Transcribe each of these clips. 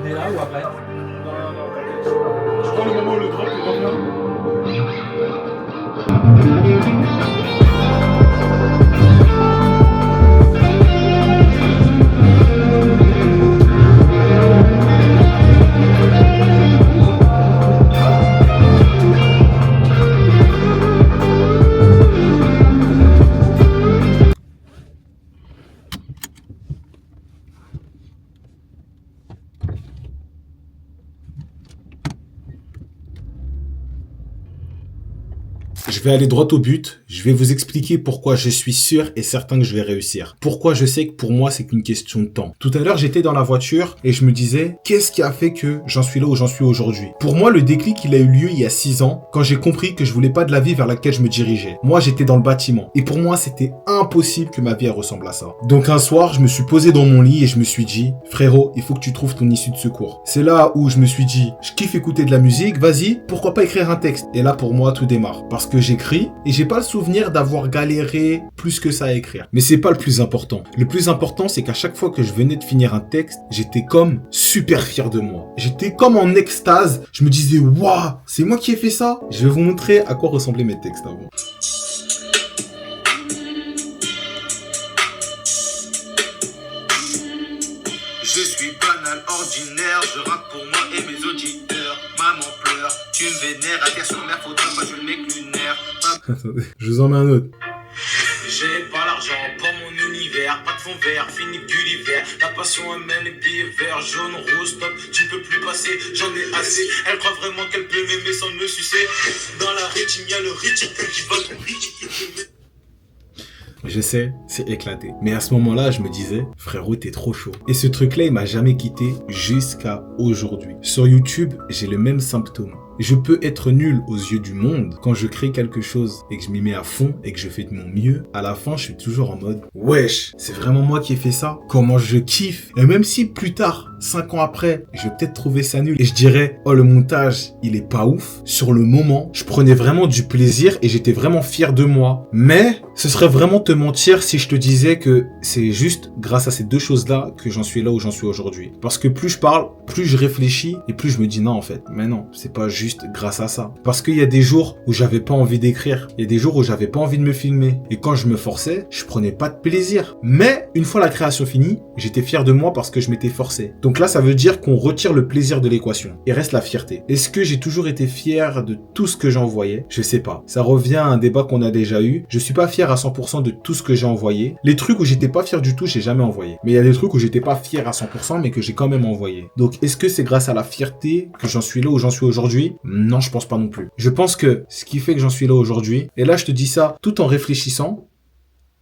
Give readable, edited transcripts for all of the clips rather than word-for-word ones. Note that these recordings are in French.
Dès là ou après? Je prends le moment où le drop il revient. Je vais aller droit au but, je vais vous expliquer pourquoi je suis sûr et certain que je vais réussir. Pourquoi je sais que pour moi c'est qu'une question de temps. Tout à l'heure j'étais dans la voiture et je me disais, qu'est-ce qui a fait que j'en suis là où j'en suis aujourd'hui? Pour moi le déclic il a eu lieu il y a 6 ans quand j'ai compris que je voulais pas de la vie vers laquelle je me dirigeais. Moi j'étais dans le bâtiment et pour moi c'était impossible que ma vie elle ressemble à ça. Donc un soir je me suis posé dans mon lit et je me suis dit, frérot il faut que tu trouves ton issue de secours. C'est là où je me suis dit, je kiffe écouter de la musique, vas-y, pourquoi pas écrire un texte? Et là pour moi tout démarre. Parce que j'écris et j'ai pas le souvenir d'avoir galéré plus que ça à écrire. Mais c'est pas le plus important. Le plus important, c'est qu'à chaque fois que je venais de finir un texte, j'étais comme super fier de moi. J'étais comme en extase. Je me disais, waouh, c'est moi qui ai fait ça. Je vais vous montrer à quoi ressemblaient mes textes avant. Je suis banal, ordinaire, je rappe pour moi et mes auditeurs. Maman pleure, tu me vénères, à terre sur mer, faudra pas jouer le mec lunaire. Attendez, je vous en mets un autre. J'ai pas l'argent pour mon univers, pas de fond vert, fini du l'hiver. La passion amène les billets verts, jaune, rose, stop, tu ne peux plus passer, j'en ai assez. Elle croit vraiment qu'elle peut m'aimer sans me sucer. Dans la rythme, y'a le rythme qui va ton rythme. Je sais, c'est éclaté. Mais à ce moment-là, je me disais, frérot, t'es trop chaud. Et ce truc-là, il m'a jamais quitté jusqu'à aujourd'hui. Sur YouTube, j'ai le même symptôme. Je peux être nul aux yeux du monde. Quand je crée quelque chose et que je m'y mets à fond et que je fais de mon mieux, à la fin, je suis toujours en mode wesh, c'est vraiment moi qui ai fait ça? Comment je kiffe? Et même si plus tard, 5 ans après, je vais peut-être trouver ça nul et je dirais oh le montage, il est pas ouf. Sur le moment, je prenais vraiment du plaisir et j'étais vraiment fier de moi. Mais ce serait vraiment te mentir si je te disais que c'est juste grâce à ces deux choses-là que j'en suis là où j'en suis aujourd'hui. Parce que plus je parle, plus je réfléchis et plus je me dis non en fait. Mais non, c'est pas juste grâce à ça. Parce qu'il y a des jours où j'avais pas envie d'écrire. Il y a des jours où j'avais pas envie de me filmer. Et quand je me forçais, je prenais pas de plaisir. Mais une fois la création finie, j'étais fier de moi parce que je m'étais forcé. Donc là, ça veut dire qu'on retire le plaisir de l'équation. Et reste la fierté. Est-ce que j'ai toujours été fier de tout ce que j'envoyais? Je sais pas. Ça revient à un débat qu'on a déjà eu. Je suis pas fier à 100% de tout ce que j'ai envoyé. Les trucs où j'étais pas fier du tout, j'ai jamais envoyé. Mais il y a des trucs où j'étais pas fier à 100% mais que j'ai quand même envoyé. Donc est-ce que c'est grâce à la fierté que j'en suis là où j'en suis aujourd'hui? Non, je pense pas non plus. Je pense que ce qui fait que j'en suis là aujourd'hui, et là je te dis ça tout en réfléchissant,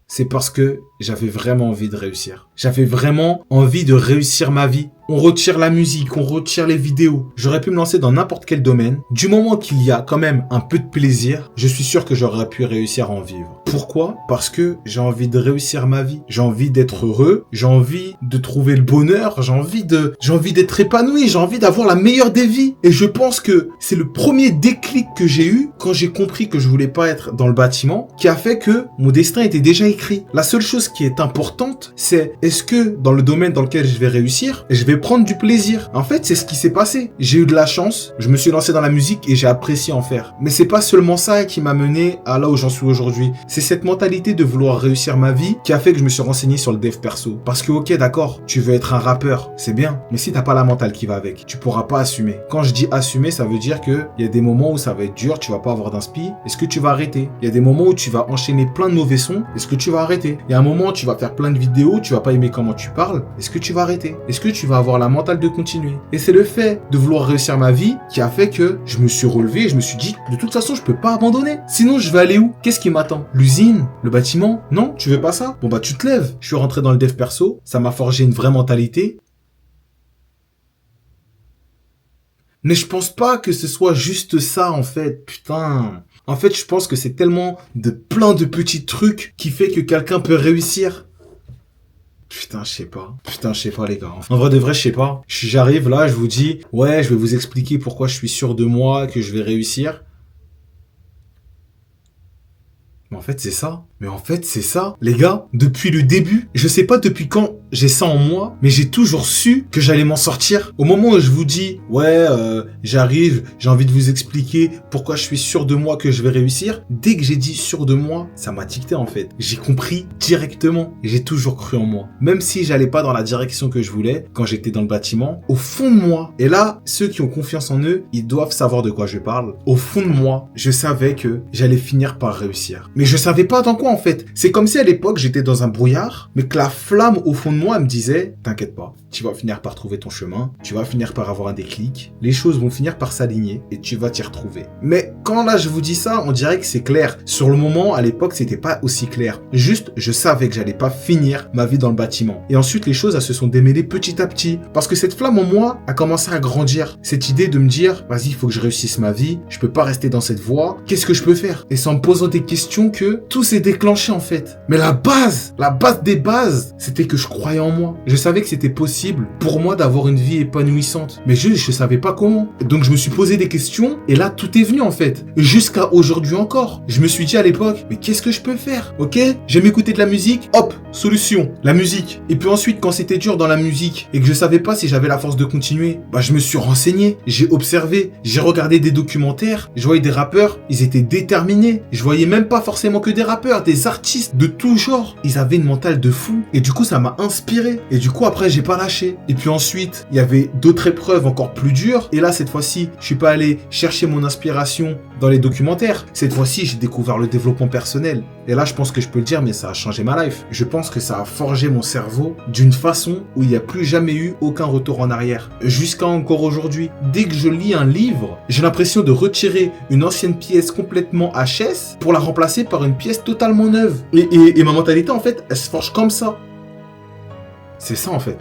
c'est parce que j'avais vraiment envie de réussir. J'avais vraiment envie de réussir ma vie. On retire la musique, on retire les vidéos. J'aurais pu me lancer dans n'importe quel domaine. Du moment qu'il y a quand même un peu de plaisir, je suis sûr que j'aurais pu réussir à en vivre. Pourquoi? Parce que j'ai envie de réussir ma vie. J'ai envie d'être heureux. J'ai envie de trouver le bonheur. J'ai envie d'être épanoui. J'ai envie d'avoir la meilleure des vies. Et je pense que c'est le premier déclic que j'ai eu quand j'ai compris que je voulais pas être dans le bâtiment, qui a fait que mon destin était déjà écrit. La seule chose qui est importante, c'est est-ce que dans le domaine dans lequel je vais réussir, je vais prendre du plaisir. En fait, c'est ce qui s'est passé. J'ai eu de la chance, je me suis lancé dans la musique et j'ai apprécié en faire. Mais c'est pas seulement ça qui m'a mené à là où j'en suis aujourd'hui. C'est cette mentalité de vouloir réussir ma vie qui a fait que je me suis renseigné sur le dev perso. Parce que ok, d'accord, tu veux être un rappeur, c'est bien. Mais si t'as pas la mentale qui va avec, tu pourras pas assumer. Quand je dis assumer, ça veut dire que il y a des moments où ça va être dur, tu vas pas avoir d'inspi. Est-ce que tu vas arrêter? Il y a des moments où tu vas enchaîner plein de mauvais sons. Est-ce que tu vas arrêter? Il y a un moment où tu vas faire plein de vidéos, tu vas pas aimer comment tu parles. Est-ce que tu vas arrêter? Est-ce que tu vas avoir la mentale de continuer? Et c'est le fait de vouloir réussir ma vie qui a fait que je me suis relevé et je me suis dit, de toute façon, je peux pas abandonner. Sinon, je vais aller où? Qu'est-ce qui m'attend? L'usine? Le bâtiment? Non? Tu veux pas ça? Bon bah, tu te lèves. Je suis rentré dans le dev perso. Ça m'a forgé une vraie mentalité. Mais je pense pas que ce soit juste ça, en fait. Putain. En fait, je pense que c'est tellement de plein de petits trucs qui fait que quelqu'un peut réussir. Putain, je sais pas. Putain, je sais pas, les gars. En vrai de vrai, je sais pas. J'arrive là, je vous dis, ouais, je vais vous expliquer pourquoi je suis sûr de moi, que je vais réussir. Mais en fait, c'est ça. Mais en fait, c'est ça. Les gars, depuis le début, je sais pas depuis quand j'ai ça en moi, mais j'ai toujours su que j'allais m'en sortir. Au moment où je vous dis, ouais, j'arrive, j'ai envie de vous expliquer pourquoi je suis sûr de moi que je vais réussir. Dès que j'ai dit sûr de moi, ça m'a ticté en fait. J'ai compris directement. J'ai toujours cru en moi. Même si j'allais pas dans la direction que je voulais, quand j'étais dans le bâtiment, au fond de moi, et là, ceux qui ont confiance en eux, ils doivent savoir de quoi je parle. Au fond de moi, je savais que j'allais finir par réussir. Mais je savais pas dans quoi en fait. C'est comme si à l'époque j'étais dans un brouillard, mais que la flamme au fond de moi me disait, t'inquiète pas, tu vas finir par trouver ton chemin, tu vas finir par avoir un déclic, les choses vont finir par s'aligner et tu vas t'y retrouver. Mais quand là je vous dis ça, on dirait que c'est clair. Sur le moment, à l'époque, c'était pas aussi clair. Juste, je savais que j'allais pas finir ma vie dans le bâtiment. Et ensuite, les choses, elles se sont démêlées petit à petit. Parce que cette flamme en moi a commencé à grandir. Cette idée de me dire, vas-y, il faut que je réussisse ma vie, je peux pas rester dans cette voie, qu'est-ce que je peux faire? Et c'est en me posant des questions que tout s'est déclenché en fait. Mais la base des bases, c'était que je croyais en moi. Je savais que c'était possible pour moi d'avoir une vie épanouissante. Mais je savais pas comment. Donc je me suis posé des questions et là tout est venu en fait. Jusqu'à aujourd'hui encore. Je me suis dit à l'époque, mais qu'est-ce que je peux faire? Ok? J'aime écouter de la musique. Hop, solution, la musique. Et puis ensuite quand c'était dur dans la musique et que je savais pas si j'avais la force de continuer, bah je me suis renseigné, j'ai observé, j'ai regardé des documentaires, je voyais des rappeurs, ils étaient déterminés. Je voyais même pas forcément que des rappeurs, des artistes de tout genre. Ils avaient une mentale de fou. Et du coup, ça m'a inspiré. Et du coup, après, j'ai pas lâché. Et puis ensuite, il y avait d'autres épreuves encore plus dures. Et là, cette fois-ci, je suis pas allé chercher mon inspiration dans les documentaires. Cette fois-ci, j'ai découvert le développement personnel. Et là, je pense que je peux le dire, mais ça a changé ma life. Je pense que ça a forgé mon cerveau d'une façon où il n'y a plus jamais eu aucun retour en arrière. Jusqu'à encore aujourd'hui. Dès que je lis un livre, j'ai l'impression de retirer une ancienne pièce complètement HS pour la remplacer par une pièce totalement neuve. Et ma mentalité, en fait, elle se forge comme ça. C'est ça, en fait.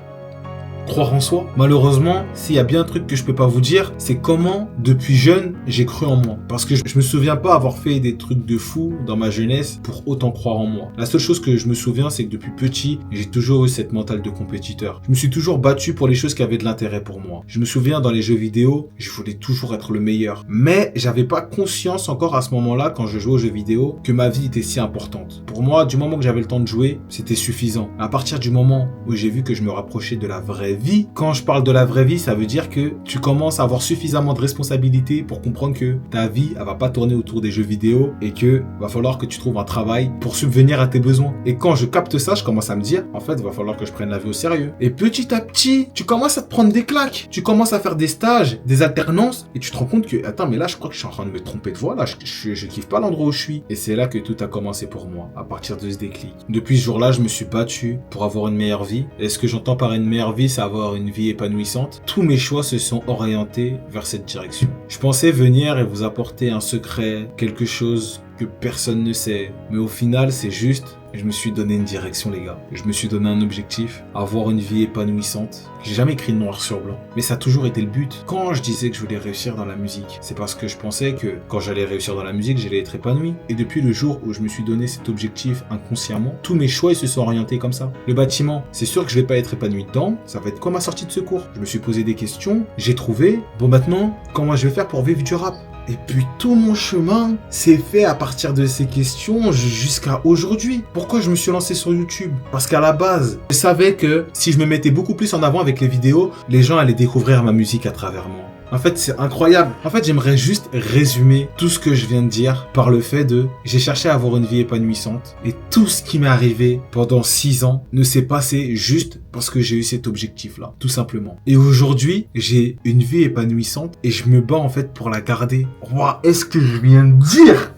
Croire en soi. Malheureusement, s'il y a bien un truc que je peux pas vous dire, c'est comment, depuis jeune, j'ai cru en moi. Parce que je me souviens pas avoir fait des trucs de fou dans ma jeunesse pour autant croire en moi. La seule chose que je me souviens, c'est que depuis petit, j'ai toujours eu cette mentale de compétiteur. Je me suis toujours battu pour les choses qui avaient de l'intérêt pour moi. Je me souviens dans les jeux vidéo, je voulais toujours être le meilleur. Mais j'avais pas conscience encore à ce moment-là, quand je jouais aux jeux vidéo, que ma vie était si importante. Pour moi, du moment que j'avais le temps de jouer, c'était suffisant. À partir du moment où j'ai vu que je me rapprochais de la vraie vie. Quand je parle de la vraie vie, ça veut dire que tu commences à avoir suffisamment de responsabilités pour comprendre que ta vie, elle va pas tourner autour des jeux vidéo et que va falloir que tu trouves un travail pour subvenir à tes besoins. Et quand je capte ça, je commence à me dire, en fait, il va falloir que je prenne la vie au sérieux. Et petit à petit, tu commences à te prendre des claques. Tu commences à faire des stages, des alternances et tu te rends compte que, attends, mais là, je crois que je suis en train de me tromper de voie. Là, je kiffe pas l'endroit où je suis. Et c'est là que tout a commencé pour moi, à partir de ce déclic. Depuis ce jour-là, je me suis battu pour avoir une meilleure vie. Et ce que j'entends par une meilleure vie, c'est avoir une vie épanouissante. Tous mes choix se sont orientés vers cette direction. Je pensais venir et vous apporter un secret, quelque chose que personne ne sait. Mais au final, c'est juste, je me suis donné une direction, les gars. Je me suis donné un objectif, avoir une vie épanouissante. J'ai jamais écrit noir sur blanc, mais ça a toujours été le but. Quand je disais que je voulais réussir dans la musique, c'est parce que je pensais que quand j'allais réussir dans la musique, j'allais être épanoui. Et depuis le jour où je me suis donné cet objectif inconsciemment, tous mes choix ils se sont orientés comme ça. Le bâtiment, c'est sûr que je vais pas être épanoui dedans, ça va être comme ma sortie de secours. Je me suis posé des questions, j'ai trouvé, bon maintenant, comment je vais faire pour vivre du rap ? Et puis tout mon chemin s'est fait à partir de ces questions jusqu'à aujourd'hui. Pourquoi je me suis lancé sur YouTube ? Parce qu'à la base, je savais que si je me mettais beaucoup plus en avant avec les vidéos, les gens allaient découvrir ma musique à travers moi. En fait, c'est incroyable. En fait, j'aimerais juste résumer tout ce que je viens de dire par le fait de j'ai cherché à avoir une vie épanouissante et tout ce qui m'est arrivé pendant 6 ans ne s'est passé juste parce que j'ai eu cet objectif-là, tout simplement. Et aujourd'hui, j'ai une vie épanouissante et je me bats en fait pour la garder. Waouh, est-ce que je viens de dire ?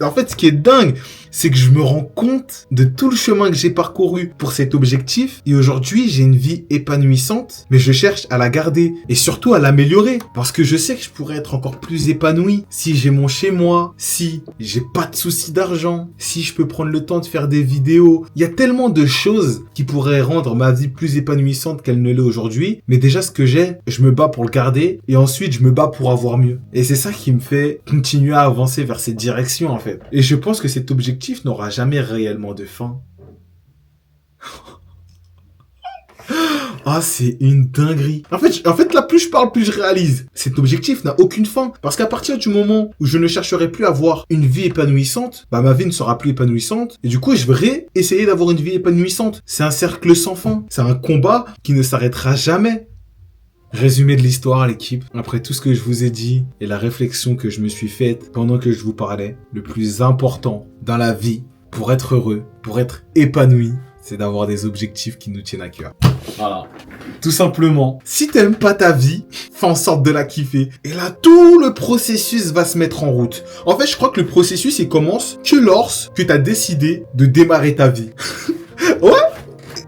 En fait, ce qui est dingue, c'est que je me rends compte de tout le chemin que j'ai parcouru pour cet objectif. Et aujourd'hui, j'ai une vie épanouissante, mais je cherche à la garder et surtout à l'améliorer. Parce que je sais que je pourrais être encore plus épanoui si j'ai mon chez-moi, si j'ai pas de soucis d'argent, si je peux prendre le temps de faire des vidéos. Il y a tellement de choses qui pourraient rendre ma vie plus épanouissante qu'elle ne l'est aujourd'hui. Mais déjà, ce que j'ai, je me bats pour le garder et ensuite, je me bats pour avoir mieux. Et c'est ça qui me fait continuer à avancer vers cette direction, en fait. Et je pense que cet objectif n'aura jamais réellement de fin. Ah, c'est une dinguerie. En fait, là, plus je parle, plus je réalise. Cet objectif n'a aucune fin. Parce qu'à partir du moment où je ne chercherai plus à avoir une vie épanouissante, bah, ma vie ne sera plus épanouissante. Et du coup, je vais essayer d'avoir une vie épanouissante. C'est un cercle sans fin. C'est un combat qui ne s'arrêtera jamais. Résumé de l'histoire, l'équipe. Après tout ce que je vous ai dit et la réflexion que je me suis faite pendant que je vous parlais, le plus important dans la vie, pour être heureux, pour être épanoui, c'est d'avoir des objectifs qui nous tiennent à cœur. Voilà. Tout simplement. Si t'aimes pas ta vie, fais en sorte de la kiffer. Et là, tout le processus va se mettre en route. En fait, je crois que le processus, il commence que lorsque t'as décidé de démarrer ta vie. Ouais.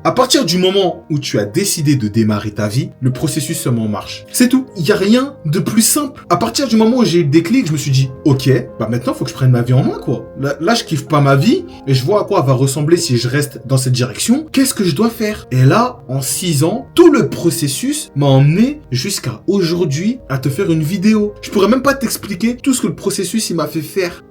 À partir du moment où tu as décidé de démarrer ta vie, le processus se met en marche. C'est tout. Il n'y a rien de plus simple. À partir du moment où j'ai eu le déclic, je me suis dit, ok, bah maintenant, il faut que je prenne ma vie en main, quoi. Là, je kiffe pas ma vie et je vois à quoi elle va ressembler si je reste dans cette direction. Qu'est-ce que je dois faire? Et là, en 6 ans, tout le processus m'a emmené jusqu'à aujourd'hui à te faire une vidéo. Je pourrais même pas t'expliquer tout ce que le processus, il m'a fait faire.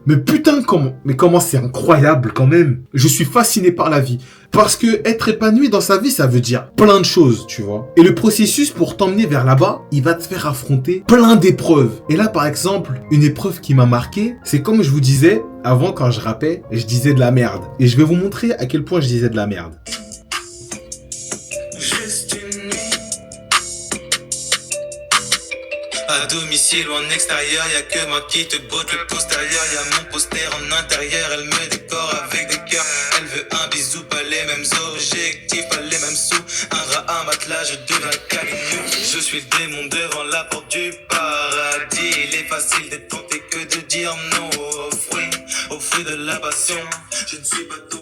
Mais putain, comment c'est incroyable quand même. Je suis fasciné par la vie. Parce que être épanoui dans sa vie, ça veut dire plein de choses, tu vois. Et le processus pour t'emmener vers là-bas, il va te faire affronter plein d'épreuves. Et là, par exemple, une épreuve qui m'a marqué, c'est comme je vous disais, avant quand je rappais, je disais de la merde. Et je vais vous montrer à quel point je disais de la merde. À domicile ou en extérieur, y'a que moi qui te botte le postérieur. Y'a mon poster en intérieur, elle me décore avec des cœurs. Elle veut un bisou, pas les mêmes objectifs, pas les mêmes sous. Un rat, un matelas, je deviens câlinou. Je suis le démon devant la porte du paradis. Il est facile d'être tenté que de dire non au fruit de la passion. Je ne suis pas tout.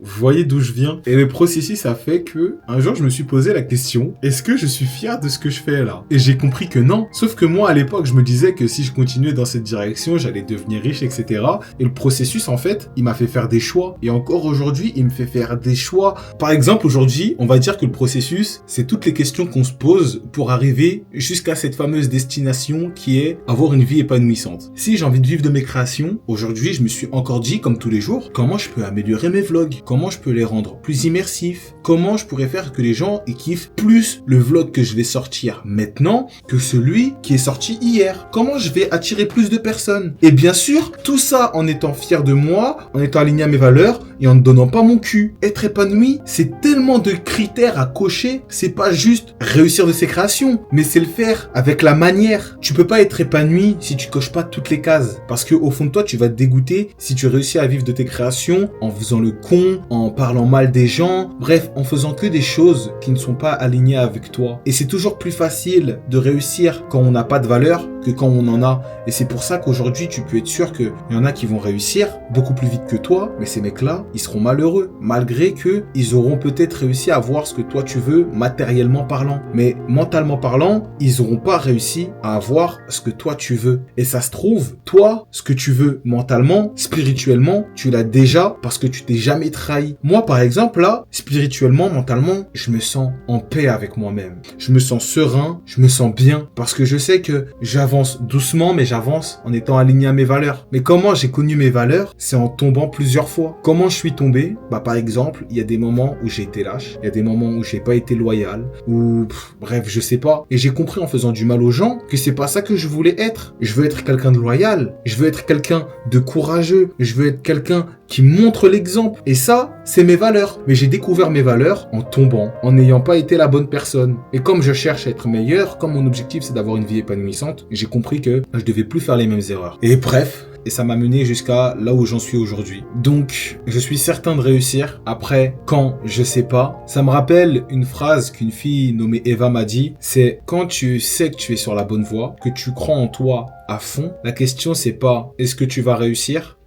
Vous voyez d'où je viens? Et le processus a fait que, un jour, je me suis posé la question, est-ce que je suis fier de ce que je fais là? Et j'ai compris que non. Sauf que moi, à l'époque, je me disais que si je continuais dans cette direction, j'allais devenir riche, etc. Et le processus, en fait, il m'a fait faire des choix. Et encore aujourd'hui, il me fait faire des choix. Par exemple, aujourd'hui, on va dire que le processus, c'est toutes les questions qu'on se pose pour arriver jusqu'à cette fameuse destination qui est avoir une vie épanouissante. Si j'ai envie de vivre de mes créations, aujourd'hui, je me suis encore dit, comme tous les jours, comment je peux améliorer mes vlogs? Comment je peux les rendre plus immersifs? Comment je pourrais faire que les gens y kiffent plus le vlog que je vais sortir maintenant que celui qui est sorti hier? Comment je vais attirer plus de personnes? Et bien sûr, tout ça en étant fier de moi, en étant aligné à mes valeurs et en ne donnant pas mon cul. Être épanoui, c'est tellement de critères à cocher. C'est pas juste réussir de ses créations, mais c'est le faire avec la manière. Tu peux pas être épanoui si tu coches pas toutes les cases. Parce que au fond de toi, tu vas te dégoûter si tu réussis à vivre de tes créations en faisant le con, en parlant mal des gens, bref, en faisant que des choses qui ne sont pas alignées avec toi. Et c'est toujours plus facile de réussir quand on n'a pas de valeur que quand on en a. Et c'est pour ça qu'aujourd'hui, tu peux être sûr qu'il y en a qui vont réussir beaucoup plus vite que toi, mais ces mecs-là, ils seront malheureux, malgré que ils auront peut-être réussi à avoir ce que toi tu veux, matériellement parlant. Mais mentalement parlant, ils n'auront pas réussi à avoir ce que toi tu veux. Et ça se trouve, toi, ce que tu veux mentalement, spirituellement, tu l'as déjà parce que tu t'es jamais trahi. Moi, par exemple, là, spirituellement, mentalement, je me sens en paix avec moi-même. Je me sens serein, je me sens bien parce que je sais que j'avance doucement, mais j'avance en étant aligné à mes valeurs. Mais comment j'ai connu mes valeurs? C'est en tombant plusieurs fois. Comment je suis tombé? Par exemple, il y a des moments où j'ai été lâche, il y a des moments où j'ai pas été loyal, ou bref, je sais pas. Et j'ai compris en faisant du mal aux gens que c'est pas ça que je voulais être. Je veux être quelqu'un de loyal, je veux être quelqu'un de courageux, je veux être quelqu'un qui montre l'exemple. Et ça, c'est mes valeurs. Mais j'ai découvert mes valeurs en tombant, en n'ayant pas été la bonne personne. Et comme je cherche à être meilleur, comme mon objectif c'est d'avoir une vie épanouissante, j'ai compris que je devais plus faire les mêmes erreurs. Et bref, et ça m'a mené jusqu'à là où j'en suis aujourd'hui. Donc, je suis certain de réussir. Après, quand, je sais pas. Ça me rappelle une phrase qu'une fille nommée Eva m'a dit. C'est quand tu sais que tu es sur la bonne voie, que tu crois en toi à fond, la question c'est pas est-ce que tu vas réussir,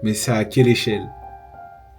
mais c'est à quelle échelle.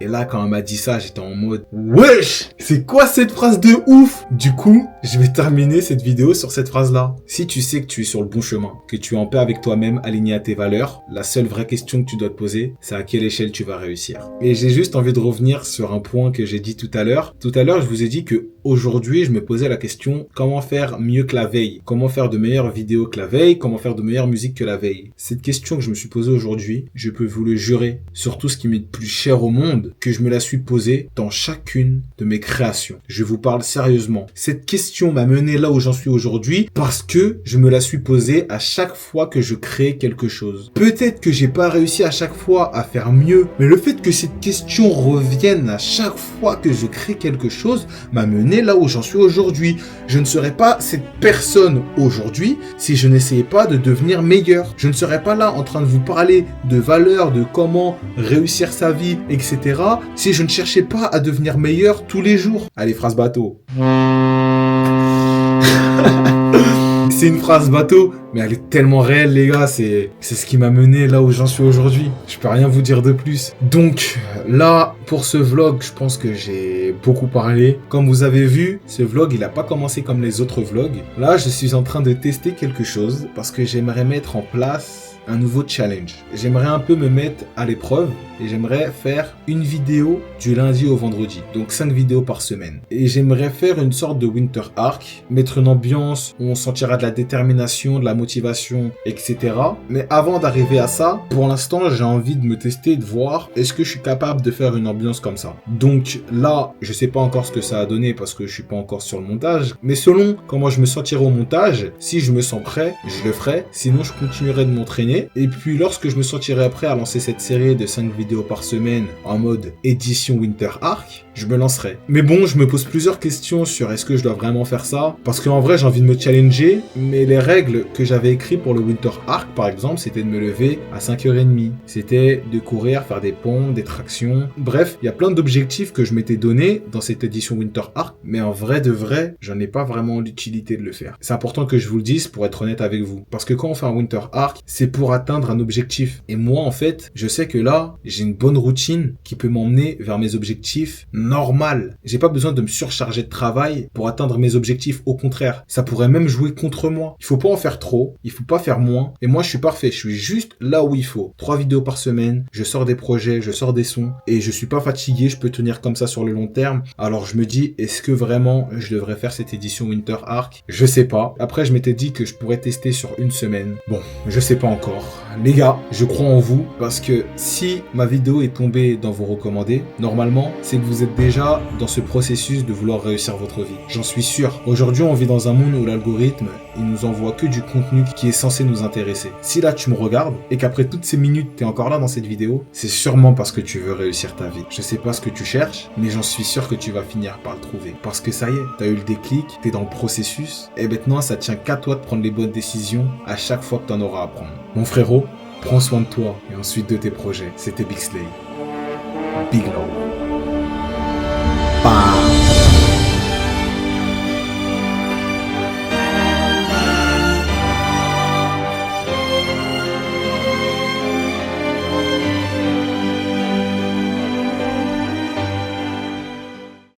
Et là, quand elle m'a dit ça, j'étais en mode wesh, c'est quoi cette phrase de ouf? Du coup, je vais terminer cette vidéo sur cette phrase-là. Si tu sais que tu es sur le bon chemin, que tu es en paix avec toi-même, aligné à tes valeurs, la seule vraie question que tu dois te poser, c'est à quelle échelle tu vas réussir. Et j'ai juste envie de revenir sur un point que j'ai dit tout à l'heure. Tout à l'heure, je vous ai dit que aujourd'hui, je me posais la question comment faire mieux que la veille? Comment faire de meilleures vidéos que la veille? Comment faire de meilleure musique que la veille? Cette question que je me suis posée aujourd'hui, je peux vous le jurer, sur tout ce qui m'est le plus cher au monde, que je me la suis posée dans chacune de mes créations. Je vous parle sérieusement. Cette question m'a mené là où j'en suis aujourd'hui parce que je me la suis posée à chaque fois que je crée quelque chose. Peut-être que j'ai pas réussi à chaque fois à faire mieux, mais le fait que cette question revienne à chaque fois que je crée quelque chose m'a mené là où j'en suis aujourd'hui. Je ne serais pas cette personne aujourd'hui si je n'essayais pas de devenir meilleur. Je ne serais pas là en train de vous parler de valeurs, de comment réussir sa vie, etc. si je ne cherchais pas à devenir meilleur tous les jours. Allez, phrase bateau. C'est une phrase bateau, mais elle est tellement réelle, les gars. C'est ce qui m'a mené là où j'en suis aujourd'hui. Je peux rien vous dire de plus. Donc, là, pour ce vlog, je pense que j'ai beaucoup parlé. Comme vous avez vu, ce vlog, il n'a pas commencé comme les autres vlogs. Là, je suis en train de tester quelque chose parce que j'aimerais mettre en place un nouveau challenge. J'aimerais un peu me mettre à l'épreuve et j'aimerais faire une vidéo du lundi au vendredi. Donc 5 vidéos par semaine. Et j'aimerais faire une sorte de winter arc, mettre une ambiance où on sentira de la détermination, de la motivation, etc. Mais avant d'arriver à ça, pour l'instant, j'ai envie de me tester, de voir est-ce que je suis capable de faire une ambiance comme ça. Donc là, je sais pas encore ce que ça a donné parce que je suis pas encore sur le montage. Mais selon comment je me sentirai au montage, si je me sens prêt, je le ferai. Sinon, je continuerai de m'entraîner. Et puis lorsque je me sentirai prêt à lancer cette série de 5 vidéos par semaine en mode édition Winter Arc, je me lancerai. Mais bon, je me pose plusieurs questions sur est-ce que je dois vraiment faire ça, parce qu'en vrai j'ai envie de me challenger, mais les règles que j'avais écrites pour le Winter Arc par exemple, c'était de me lever à 5h30, c'était de courir, faire des pompes, des tractions, bref, il y a plein d'objectifs que je m'étais donné dans cette édition Winter Arc, mais en vrai de vrai, j'en ai pas vraiment l'utilité de le faire. C'est important que je vous le dise pour être honnête avec vous, parce que quand on fait un Winter Arc, c'est pour atteindre un objectif. Et moi, en fait, je sais que là, j'ai une bonne routine qui peut m'emmener vers mes objectifs normal. J'ai pas besoin de me surcharger de travail pour atteindre mes objectifs. Au contraire, ça pourrait même jouer contre moi. Il faut pas en faire trop, il faut pas faire moins. Et moi, je suis parfait. Je suis juste là où il faut. 3 vidéos par semaine, je sors des projets, je sors des sons et je suis pas fatigué. Je peux tenir comme ça sur le long terme. Alors, je me dis, est-ce que vraiment je devrais faire cette édition Winter Arc? Je sais pas. Après, je m'étais dit que je pourrais tester sur une semaine. Bon, je sais pas encore. Les gars, je crois en vous parce que si ma vidéo est tombée dans vos recommandés, normalement, c'est que vous êtes déjà dans ce processus de vouloir réussir votre vie. J'en suis sûr. Aujourd'hui, on vit dans un monde où l'algorithme, il nous envoie que du contenu qui est censé nous intéresser. Si là, tu me regardes et qu'après toutes ces minutes, t'es encore là dans cette vidéo, c'est sûrement parce que tu veux réussir ta vie. Je sais pas ce que tu cherches, mais j'en suis sûr que tu vas finir par le trouver. Parce que ça y est, t'as eu le déclic, t'es dans le processus et maintenant, ça tient qu'à toi de prendre les bonnes décisions à chaque fois que t'en auras à prendre. Mon frérot, prends soin de toi et ensuite de tes projets. C'était Big Slay. Big Love. pas.